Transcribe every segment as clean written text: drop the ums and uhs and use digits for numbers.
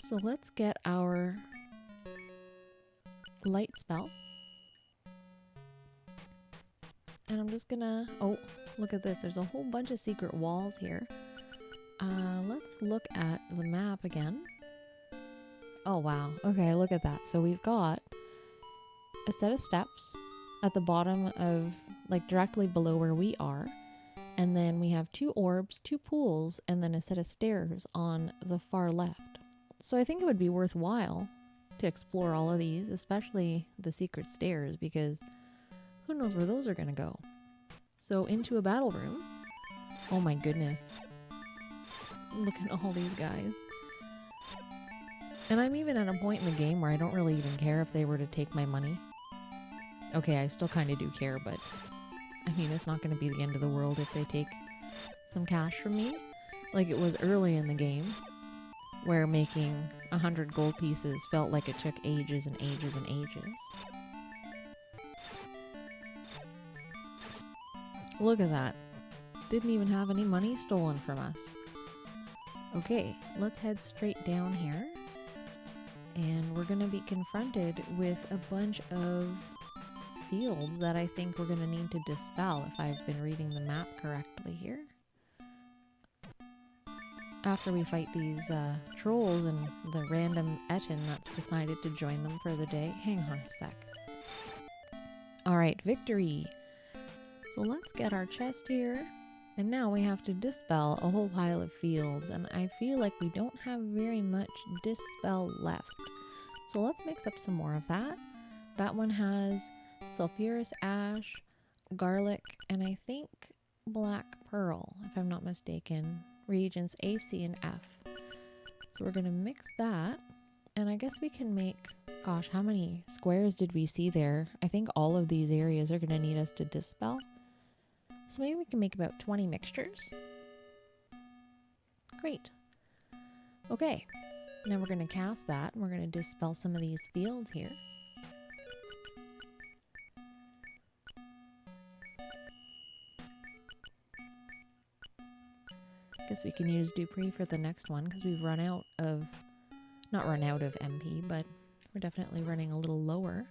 So let's get our light spell. And I'm just gonna... Oh, look at this. There's a whole bunch of secret walls here. Let's look at the map again. Oh, wow. Okay, look at that. So we've got a set of steps at the bottom of, like, directly below where we are. And then we have 2 orbs, 2 pools, and then a set of stairs on the far left. So I think it would be worthwhile to explore all of these, especially the secret stairs, because who knows where those are going to go. So into a battle room. Oh my goodness. Look at all these guys. And I'm even at a point in the game where I don't really even care if they were to take my money. Okay, I still kind of do care, but I mean, it's not going to be the end of the world if they take some cash from me. Like it was early in the game, where making 100 gold pieces felt like it took ages and ages and ages. Look at that. Didn't even have any money stolen from us. Okay, let's head straight down here. And we're going to be confronted with a bunch of fields that I think we're going to need to dispel if I've been reading the map correctly here. After we fight these trolls and the random Etin that's decided to join them for the day. Hang on a sec. Alright, victory! So let's get our chest here. And now we have to dispel a whole pile of fields, and I feel like we don't have very much dispel left. So let's mix up some more of that. That one has sulfurous ash, garlic, and I think black pearl, if I'm not mistaken. Reagents A, C, and F. So we're going to mix that, and I guess we can make... Gosh, how many squares did we see there? I think all of these areas are going to need us to dispel. So maybe we can make about 20 mixtures. Great. Okay, now we're going to cast that, and we're going to dispel some of these fields here. Guess we can use Dupree for the next one, because we've run out of... Not run out of MP, but we're definitely running a little lower.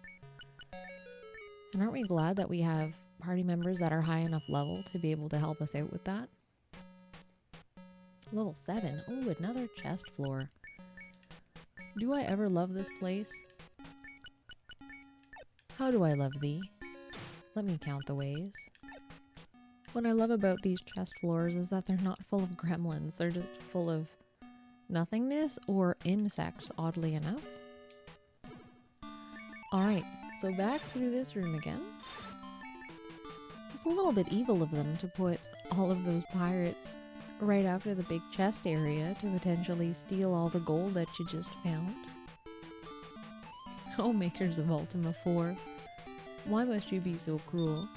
And aren't we glad that we have party members that are high enough level to be able to help us out with that? Level 7. Oh, another chest floor. Do I ever love this place? How do I love thee? Let me count the ways. What I love about these chest floors is that they're not full of gremlins. They're just full of nothingness or insects, oddly enough. Alright, so back through this room again. It's a little bit evil of them to put all of those pirates right after the big chest area to potentially steal all the gold that you just found. Oh, makers of Ultima 4. Why must you be so cruel?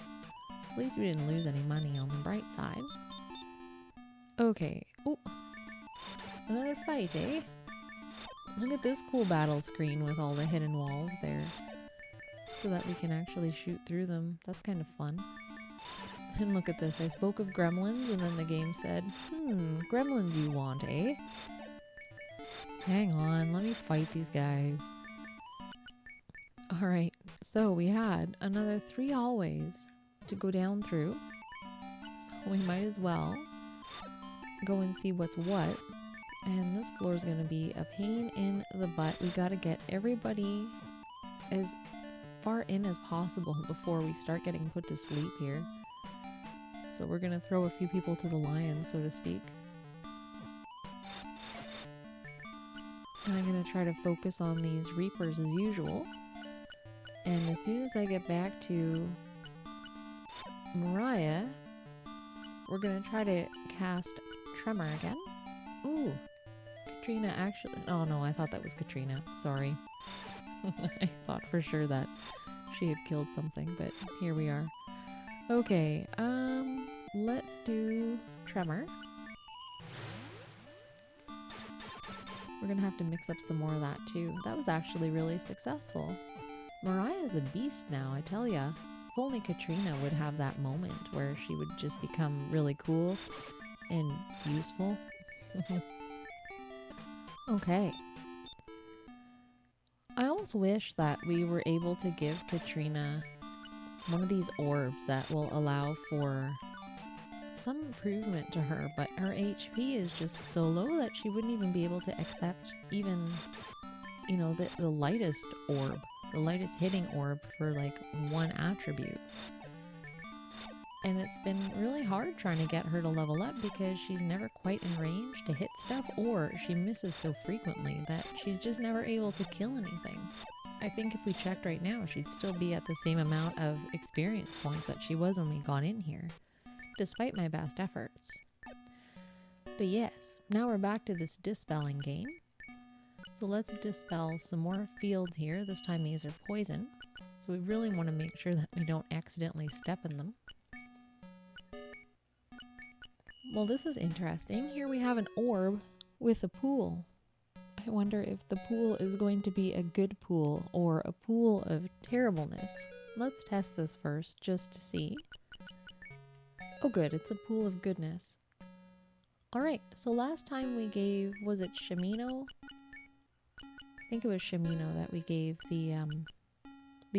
At least we didn't lose any money on the bright side. Okay. Oh, another fight, eh? Look at this cool battle screen with all the hidden walls there. So that we can actually shoot through them. That's kind of fun. And look at this. I spoke of gremlins and then the game said, gremlins you want, eh? Hang on, let me fight these guys. Alright, so we had another 3 hallways to go down through. So we might as well go and see what's what. And this floor is going to be a pain in the butt. We got to get everybody as far in as possible before we start getting put to sleep here. So we're going to throw a few people to the lions, so to speak. And I'm going to try to focus on these reapers as usual. And as soon as I get back to Mariah, we're going to try to cast Tremor again. Ooh, Katrina actually... Oh no, I thought that was Katrina. Sorry. I thought for sure that she had killed something, but here we are. Okay, let's do Tremor. We're gonna have to mix up some more of that too. That was actually really successful. Mariah's a beast now, I tell ya. If only Katrina would have that moment where she would just become really cool and useful. Okay, I almost wish that we were able to give Katrina one of these orbs that will allow for some improvement to her, but her HP is just so low that she wouldn't even be able to accept even, you know, the lightest orb, the lightest hitting orb for like one attribute. And it's been really hard trying to get her to level up because she's never quite in range to hit stuff, or she misses so frequently that she's just never able to kill anything. I think if we checked right now, she'd still be at the same amount of experience points that she was when we got in here, despite my best efforts. But yes, now we're back to this dispelling game. So let's dispel some more fields here. This time these are poison, so we really want to make sure that we don't accidentally step in them. Well, this is interesting. Here we have an orb with a pool. I wonder if the pool is going to be a good pool or a pool of terribleness. Let's test this first just to see. Oh good, it's a pool of goodness. Alright, so last time we gave, was it Shimino? I think it was Shimino that we gave the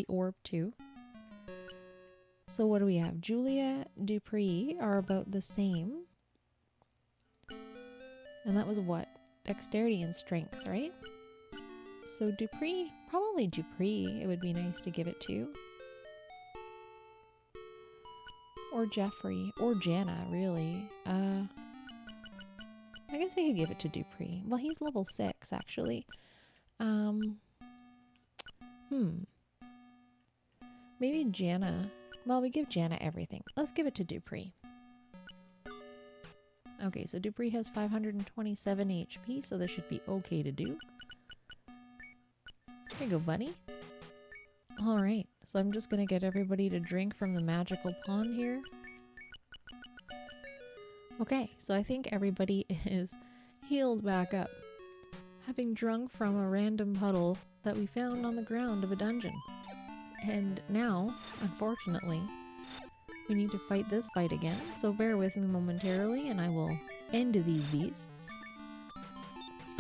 orb to. So what do we have? Julia, Dupree are about the same. And that was what? Dexterity and strength, right? So Dupree, probably Dupree, it would be nice to give it to. Or Jeffrey, or Jana, really. I guess we could give it to Dupree. Well, he's level 6, actually. Maybe Jana. Well, we give Jana everything. Let's give it to Dupree. Okay, so Dupree has 527 HP, so this should be okay to do. Here you go, buddy. Alright, so I'm just gonna get everybody to drink from the magical pond here. Okay, so I think everybody is healed back up, having drunk from a random puddle that we found on the ground of a dungeon. And now, unfortunately, we need to fight this fight again, so bear with me momentarily and I will end these beasts.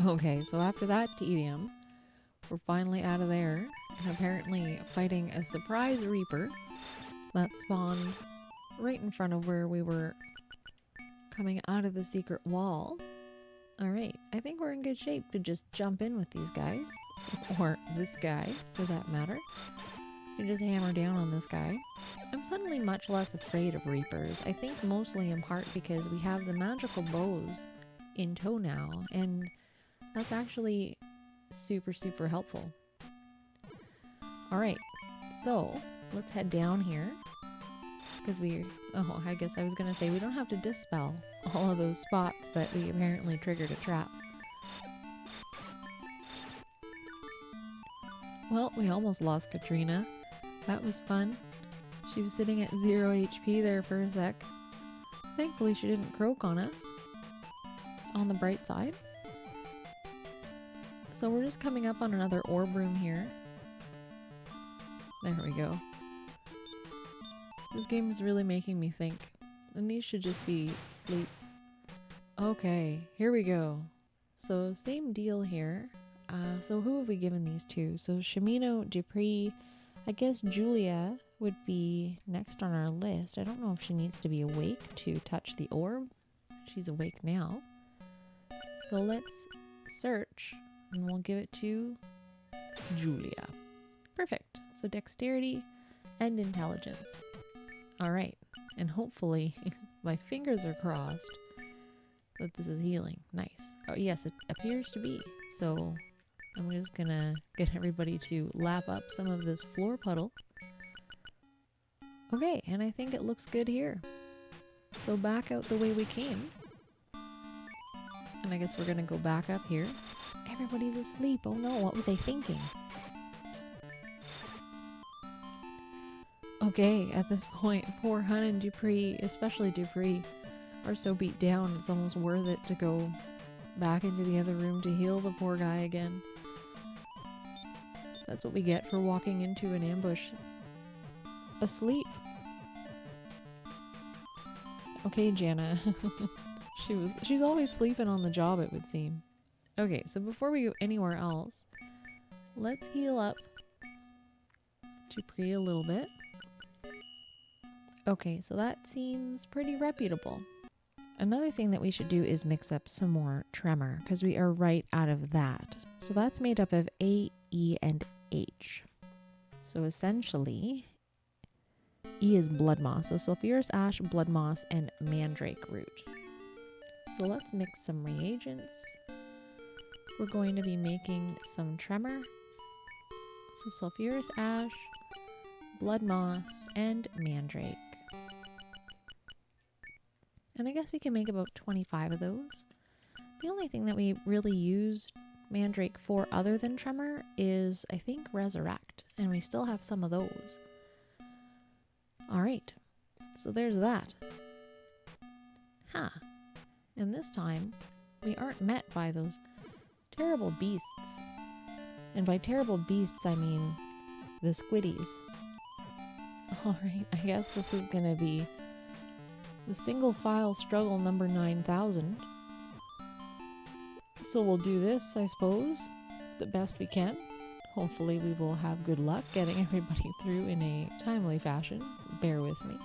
Okay, so after that tedium, we're finally out of there, and apparently fighting a surprise Reaper that spawned right in front of where we were coming out of the secret wall. Alright, I think we're in good shape to just jump in with these guys, or this guy for that matter. You just hammer down on this guy. I'm suddenly much less afraid of Reapers. I think mostly in part because we have the magical bows in tow now, and that's actually super, super helpful. Alright, so let's head down here. Because I guess I was gonna say we don't have to dispel all of those spots, but we apparently triggered a trap. Well, we almost lost Katrina. That was fun. She was sitting at 0 HP there for a sec. Thankfully she didn't croak on us. On the bright side. So we're just coming up on another orb room here. There we go. This game is really making me think. And these should just be sleep. Okay, here we go. So same deal here. So who have we given these to? So Shimino, Dupree, I guess Julia would be next on our list. I don't know if she needs to be awake to touch the orb. She's awake now. So let's search and we'll give it to Julia. Perfect. So dexterity and intelligence. Alright. And hopefully, my fingers are crossed that this is healing. Nice. Oh yes, it appears to be. So I'm just gonna get everybody to lap up some of this floor puddle. Okay, and I think it looks good here. So back out the way we came. And I guess we're gonna go back up here. Everybody's asleep. Oh no, what was I thinking? Okay, at this point, poor Hun and Dupree, especially Dupree, are so beat down it's almost worth it to go back into the other room to heal the poor guy again. That's what we get for walking into an ambush asleep. Okay, Jana. She's always sleeping on the job, it would seem. Okay, so before we go anywhere else, let's heal up Dupree a little bit. Okay, so that seems pretty reputable. Another thing that we should do is mix up some more tremor, because we are right out of that. So that's made up of A, E, and H. So essentially, E is blood moss. So sulfurous ash, blood moss, and mandrake root. So let's mix some reagents. We're going to be making some tremor. So sulfurous ash, blood moss, and mandrake. And I guess we can make about 25 of those. The only thing that we really used mandrake for other than tremor is, I think, resurrect. And we still have some of those. Alright, so there's that. Huh. And this time, we aren't met by those terrible beasts. And by terrible beasts, I mean the squiddies. Alright, I guess this is gonna be the single file struggle number 9000. So we'll do this, I suppose, the best we can. Hopefully we will have good luck getting everybody through in a timely fashion. Bear with me.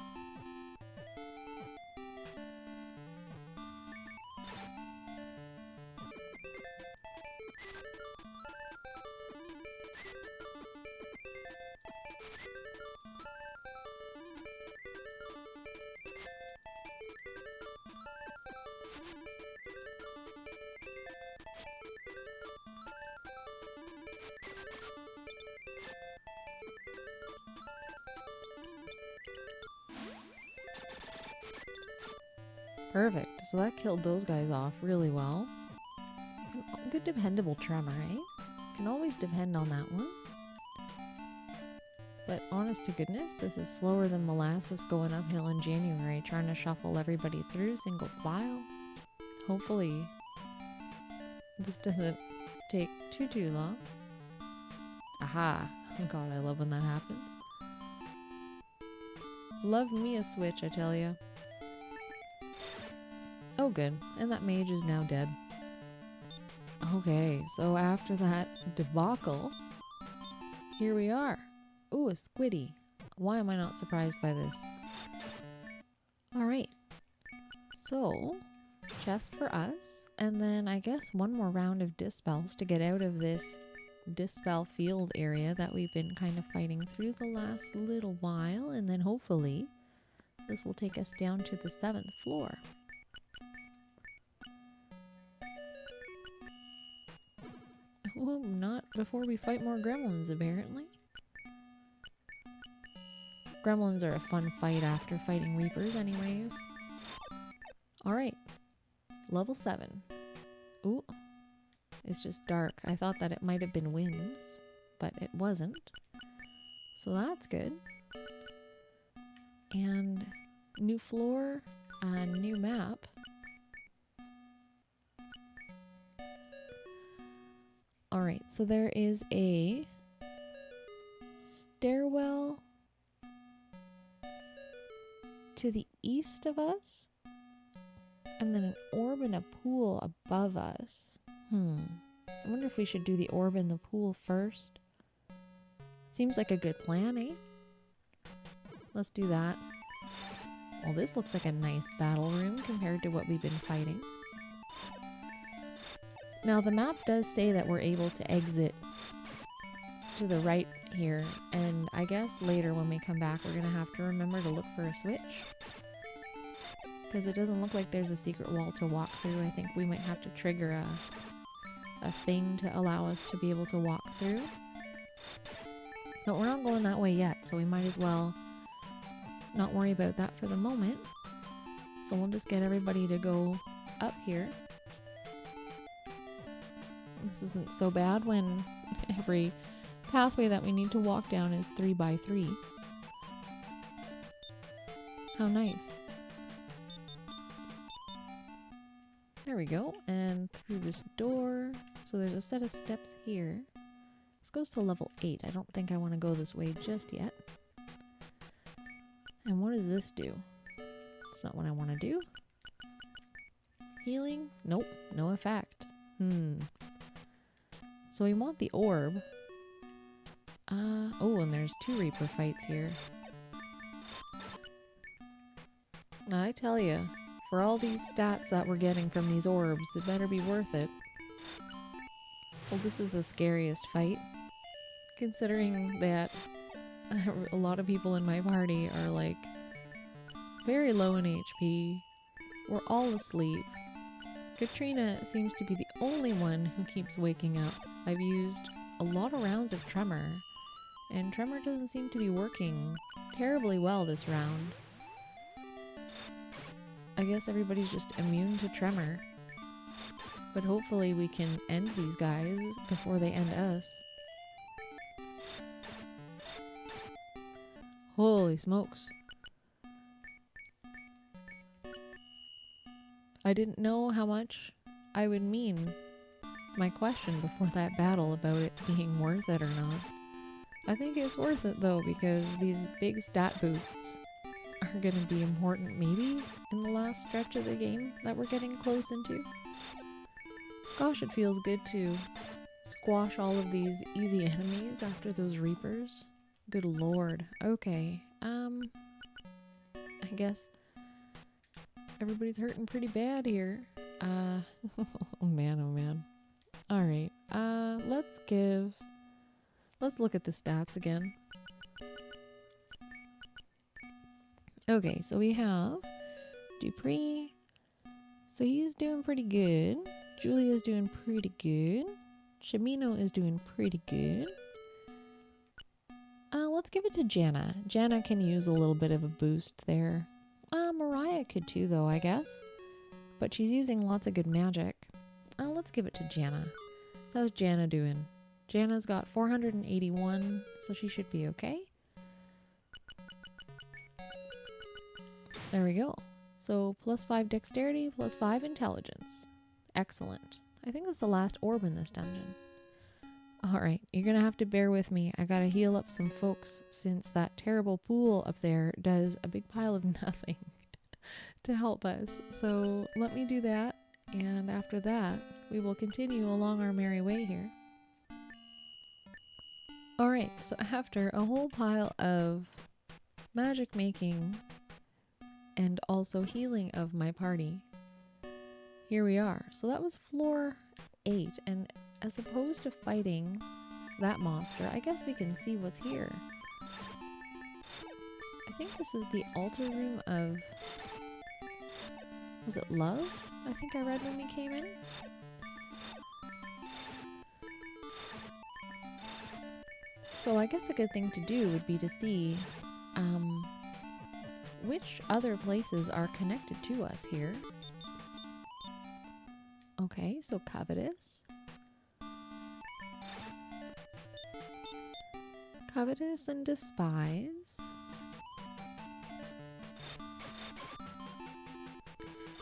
Perfect. So that killed those guys off really well. Good dependable tremor, eh? Can always depend on that one. But honest to goodness, this is slower than molasses going uphill in January, trying to shuffle everybody through single file. Hopefully this doesn't take too long. Aha! God, I love when that happens. Love me a switch, I tell ya. Oh good, and that mage is now dead. Okay, so after that debacle, here we are. Ooh, a squiddy. Why am I not surprised by this? Alright, so chest for us, and then I guess one more round of dispels to get out of this dispel field area that we've been kind of fighting through the last little while, and then hopefully this will take us down to the 7th floor. Well, not before we fight more gremlins, apparently. Gremlins are a fun fight after fighting reapers anyways. Alright. Level 7. Ooh. It's just dark. I thought that it might have been winds, but it wasn't. So that's good. And new floor, new map. Alright, so there is a stairwell to the east of us, and then an orb and a pool above us. I wonder if we should do the orb and the pool first. Seems like a good plan, eh? Let's do that. Well, this looks like a nice battle room compared to what we've been fighting. Now, the map does say that we're able to exit to the right here, and I guess later when we come back, we're going to have to remember to look for a switch. Because it doesn't look like there's a secret wall to walk through. I think we might have to trigger a thing to allow us to be able to walk through. But we're not going that way yet, so we might as well not worry about that for the moment. So we'll just get everybody to go up here. This isn't so bad when every pathway that we need to walk down is 3 by 3. How nice. There we go. And through this door. So there's a set of steps here. This goes to level 8. I don't think I want to go this way just yet. And what does this do? It's not what I want to do. Healing? Nope. No effect. So we want the orb. Oh, and there's 2 Reaper fights here. I tell you, for all these stats that we're getting from these orbs, it better be worth it. Well, this is the scariest fight, considering that a lot of people in my party are like very low in HP. We're all asleep. Katrina seems to be the only one who keeps waking up. I've used a lot of rounds of Tremor, and Tremor doesn't seem to be working terribly well this round. I guess everybody's just immune to Tremor. But hopefully we can end these guys before they end us. Holy smokes. I didn't know how much I would mean my question before that battle about it being worth it or not. I think it's worth it though, because these big stat boosts are going to be important maybe in the last stretch of the game that we're getting close into. Gosh, it feels good to squash all of these easy enemies after those Reapers. Good lord. Okay, I guess everybody's hurting pretty bad here. Oh man, oh man. Alright, let's look at the stats again. Okay, so we have Dupree. So he's doing pretty good. Julia's doing pretty good. Shimino is doing pretty good. Let's give it to Jana. Jana can use a little bit of a boost there. Mariah could too, though, I guess. But she's using lots of good magic. Let's give it to Jana. So how's Jana doing? Jana's got 481, so she should be okay. There we go. So +5 dexterity, +5 intelligence. Excellent. I think that's the last orb in this dungeon. Alright, you're gonna have to bear with me. I gotta heal up some folks since that terrible pool up there does a big pile of nothing to help us. So let me do that, and after that, we will continue along our merry way here. Alright, so after a whole pile of magic making and also healing of my party, here we are. So that was floor 8, and as opposed to fighting that monster, I guess we can see what's here. I think this is the altar room of... was it love? I think I read when we came in. So I guess a good thing to do would be to see which other places are connected to us here. Okay, so Covetous. Covetous and Despise.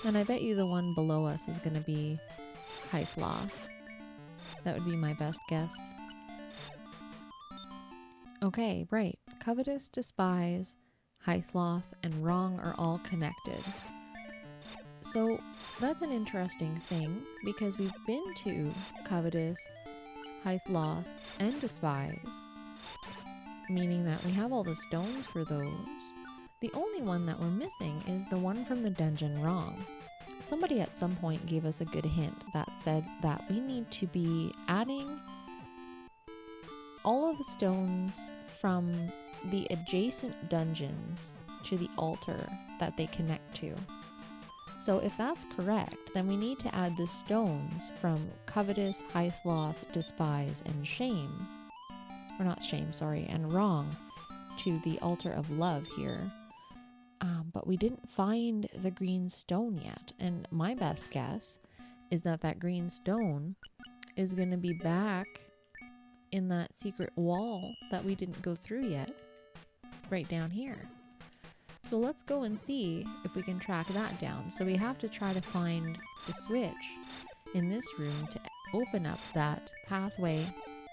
And I bet you the one below us is going to be Hythloth. That would be my best guess. Okay, right. Covetous, Despise, Hythloth, and Wrong are all connected. So that's an interesting thing, because we've been to Covetous, Hythloth, and Despise, meaning that we have all the stones for those. The only one that we're missing is the one from the dungeon Wrong. Somebody at some point gave us a good hint that said that we need to be adding all of the stones from the adjacent dungeons to the altar that they connect to. So if that's correct, then we need to add the stones from Covetous, Hythloth, Despise, and Shame. Or not Shame, sorry, and Wrong to the altar of love here. But we didn't find the green stone yet. And my best guess is that that green stone is going to be back in that secret wall that we didn't go through yet. Right down here. So let's go and see if we can track that down. So we have to try to find the switch in this room to open up that pathway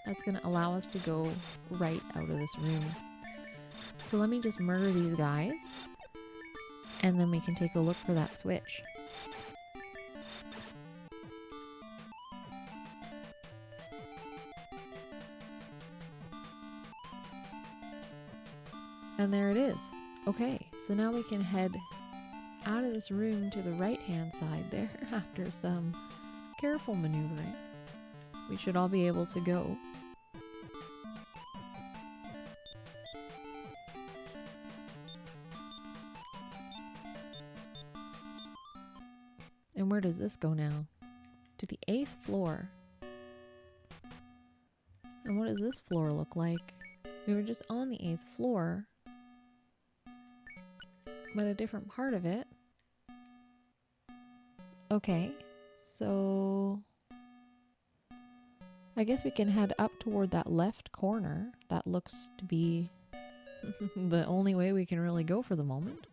that's going to allow us to go right out of this room. So let me just murder these guys, and then we can take a look for that switch. And there it is. Okay, so now we can head out of this room to the right-hand side there after some careful maneuvering. We should all be able to go. And where does this go now? To the 8th floor. And what does this floor look like? We were just on the 8th floor, but a different part of it. Okay, so I guess we can head up toward that left corner. That looks to be the only way we can really go for the moment.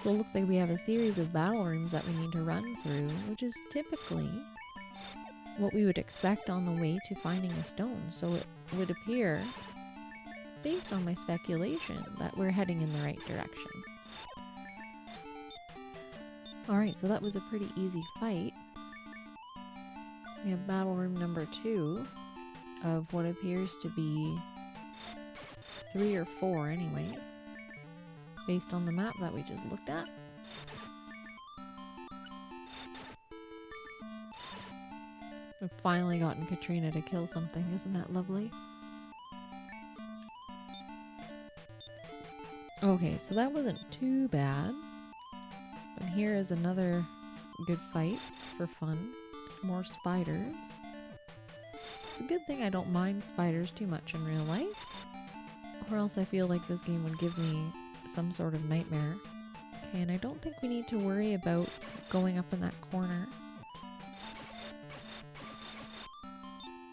So it looks like we have a series of battle rooms that we need to run through, which is typically what we would expect on the way to finding a stone. So it would appear, based on my speculation, that we're heading in the right direction. Alright, so that was a pretty easy fight. We have battle room number 2 of what appears to be 3 or 4 anyway, based on the map that we just looked at. We've finally gotten Katrina to kill something, isn't that lovely? Okay, so that wasn't too bad. But here is another good fight for fun. More spiders. It's a good thing I don't mind spiders too much in real life, or else I feel like this game would give me some sort of nightmare. Okay, and I don't think we need to worry about going up in that corner.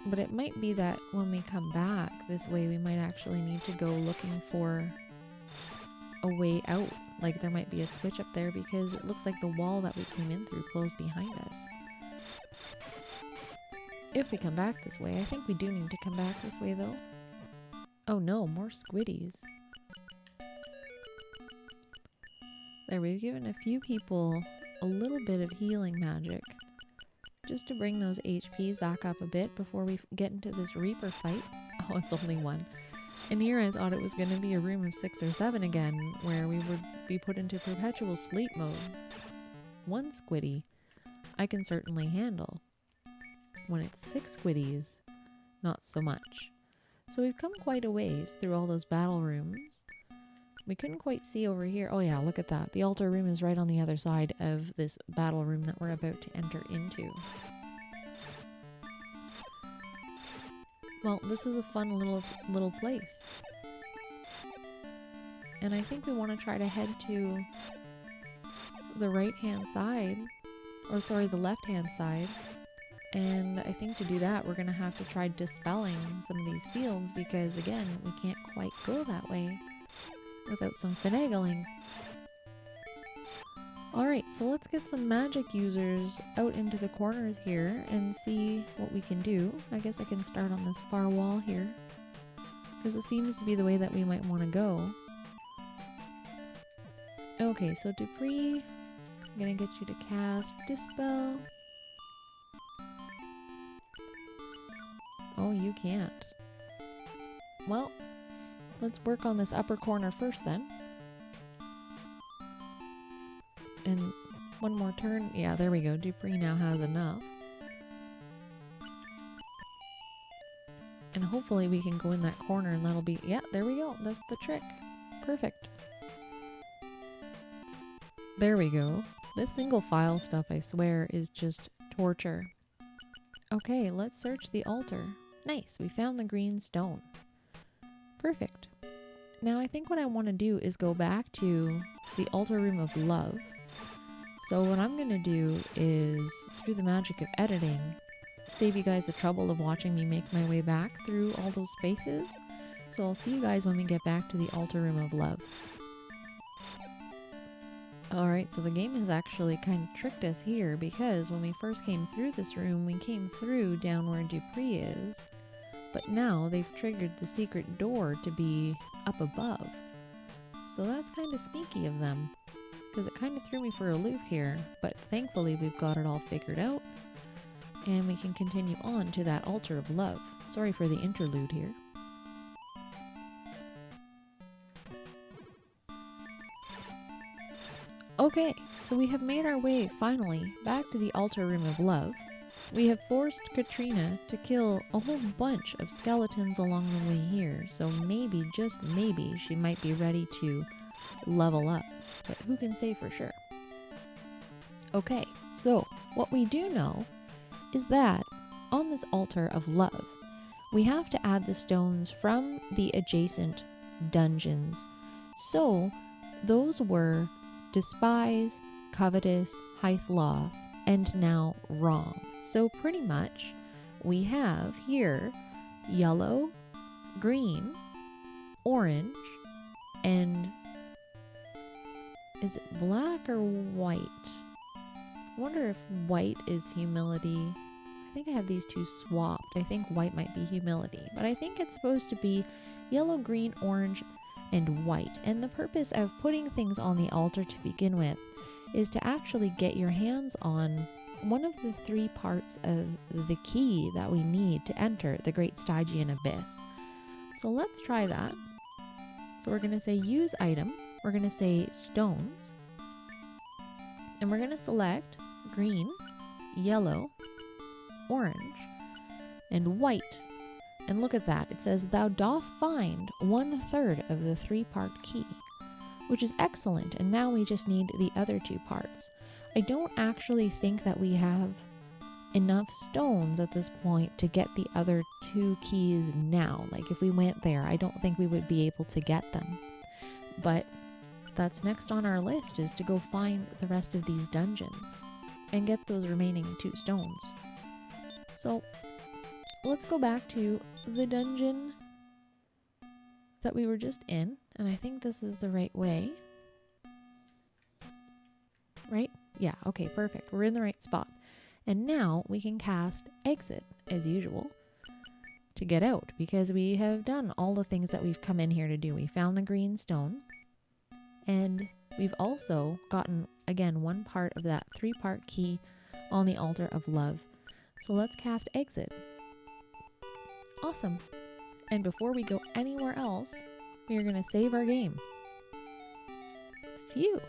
But it might be that when we come back this way, we might actually need to go looking for a way out. Like there might be a switch up there because it looks like the wall that we came in through closed behind us. If we come back this way, I think we do need to come back this way though. Oh no, more squiddies. There, we've given a few people a little bit of healing magic, just to bring those HPs back up a bit before we get into this Reaper fight. Oh, it's only 1. And here I thought it was going to be a room of 6 or 7 again, where we would be put into perpetual sleep mode. 1 squiddy I can certainly handle. When it's 6 squiddies, not so much. So we've come quite a ways through all those battle rooms. We couldn't quite see over here. Oh yeah, look at that. The altar room is right on the other side of this battle room that we're about to enter into. Well, this is a fun little place. And I think we want to try to head to the right-hand side, or sorry, the left-hand side. And I think to do that, we're going to have to try dispelling some of these fields because, again, we can't quite go that way without some finagling. Alright, so let's get some magic users out into the corners here and see what we can do. I guess I can start on this far wall here, because it seems to be the way that we might want to go. Okay, so Dupree, I'm going to get you to cast Dispel. Oh, you can't. Well, let's work on this upper corner first then. And one more turn. Yeah, there we go. Dupree now has enough. And hopefully we can go in that corner and that'll be... Yeah, there we go. That's the trick. Perfect. There we go. This single file stuff, I swear, is just torture. Okay, let's search the altar. Nice, we found the green stone. Perfect. Now I think what I want to do is go back to the altar room of love. So what I'm going to do is, through the magic of editing, save you guys the trouble of watching me make my way back through all those spaces. So I'll see you guys when we get back to the altar room of love. Alright, so the game has actually kind of tricked us here, because when we first came through this room, we came through down where Dupree is, but now they've triggered the secret door to be up above. So that's kind of sneaky of them, because it kind of threw me for a loop here, but thankfully we've got it all figured out, and we can continue on to that altar of love. Sorry for the interlude here. Okay, so we have made our way, finally, back to the altar room of love. We have forced Katrina to kill a whole bunch of skeletons along the way here, so maybe, just maybe, she might be ready to level up. But who can say for sure? Okay, so what we do know is that on this altar of love, we have to add the stones from the adjacent dungeons. So those were Despise, Covetous, Hythloth, and now Wrong. So pretty much we have here yellow, green, orange, and is it black or white? I wonder if white is humility. I think I have these two swapped. I think white might be humility, but I think it's supposed to be yellow, green, orange, and white. And the purpose of putting things on the altar to begin with is to actually get your hands on one of the three parts of the key that we need to enter the Great Stygian Abyss. So let's try that. So we're going to say use item. We're going to say stones. And we're going to select green, yellow, orange, and white. And look at that. It says, thou doth find 1/3 of the 3-part key, which is excellent. And now we just need the other 2 parts. I don't actually think that we have enough stones at this point to get the other 2 keys now. Like if we went there, I don't think we would be able to get them. But that's next on our list, is to go find the rest of these dungeons and get those remaining 2 stones. So let's go back to the dungeon that we were just in, and I think this is the right way. Right? Yeah, okay, perfect. We're in the right spot. And now we can cast exit, as usual, to get out, because we have done all the things that we've come in here to do. We found the green stone, and we've also gotten, again, 1 part of that 3-part key on the altar of love. So let's cast exit. Awesome. And before we go anywhere else, we are going to save our game. Phew.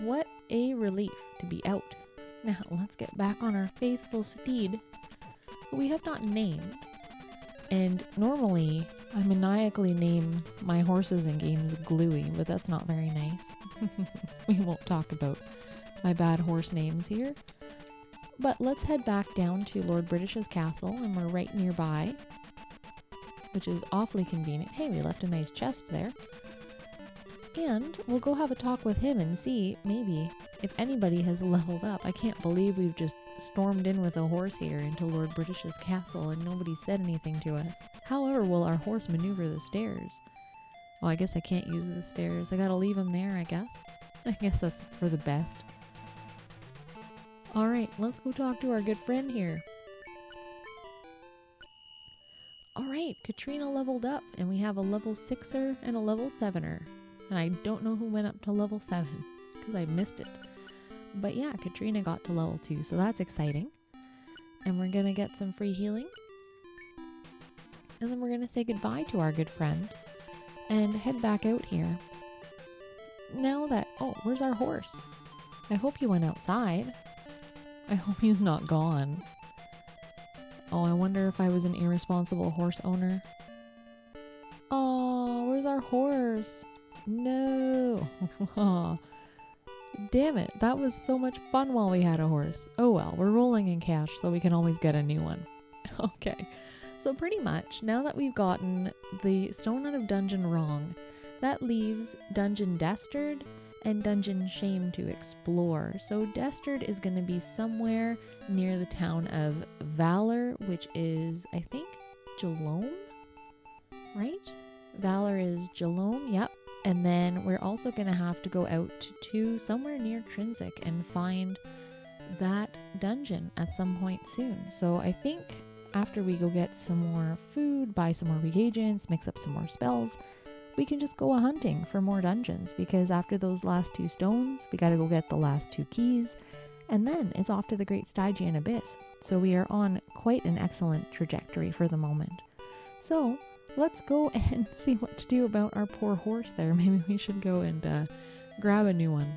What a relief to be out. Now let's get back on our faithful steed, who we have not named. And normally I maniacally name my horses in games Gluey, but that's not very nice. We won't talk about my bad horse names here. But let's head back down to Lord British's castle, and we're right nearby, which is awfully convenient. Hey, we left a nice chest there. And we'll go have a talk with him and see, maybe, if anybody has leveled up. I can't believe we've just stormed in with a horse here into Lord British's castle and nobody said anything to us. However, will our horse maneuver the stairs? Oh, I guess I can't use the stairs. I gotta leave him there, I guess. I guess that's for the best. Alright, let's go talk to our good friend here. Alright, Katrina leveled up, and we have a level 6er and a level 7er. And I don't know who went up to level 7, because I missed it. But yeah, Katrina got to level 2, so that's exciting. And we're going to get some free healing. And then we're going to say goodbye to our good friend and head back out here. Now that... Oh, where's our horse? I hope he went outside. I hope he's not gone. Oh, I wonder if I was an irresponsible horse owner. Oh, where's our horse? No. Damn it, that was so much fun while we had a horse. Oh well, we're rolling in cash, so we can always get a new one. Okay, so pretty much, now that we've gotten the stone out of Dungeon Wrong, that leaves Dungeon Destard and Dungeon Shame to explore. So Destard is going to be somewhere near the town of Valor, which is, I think, Jalome? Right? Valor is Jalome, yep. And then we're also going to have to go out to somewhere near Trinsic and find that dungeon at some point soon. So I think after we go get some more food, buy some more reagents, mix up some more spells, we can just go a-hunting for more dungeons, because after those last 2 stones, we got to go get the last 2 keys, and then it's off to the Great Stygian Abyss. So we are on quite an excellent trajectory for the moment. So let's go and see what to do about our poor horse there. Maybe we should go and grab a new one.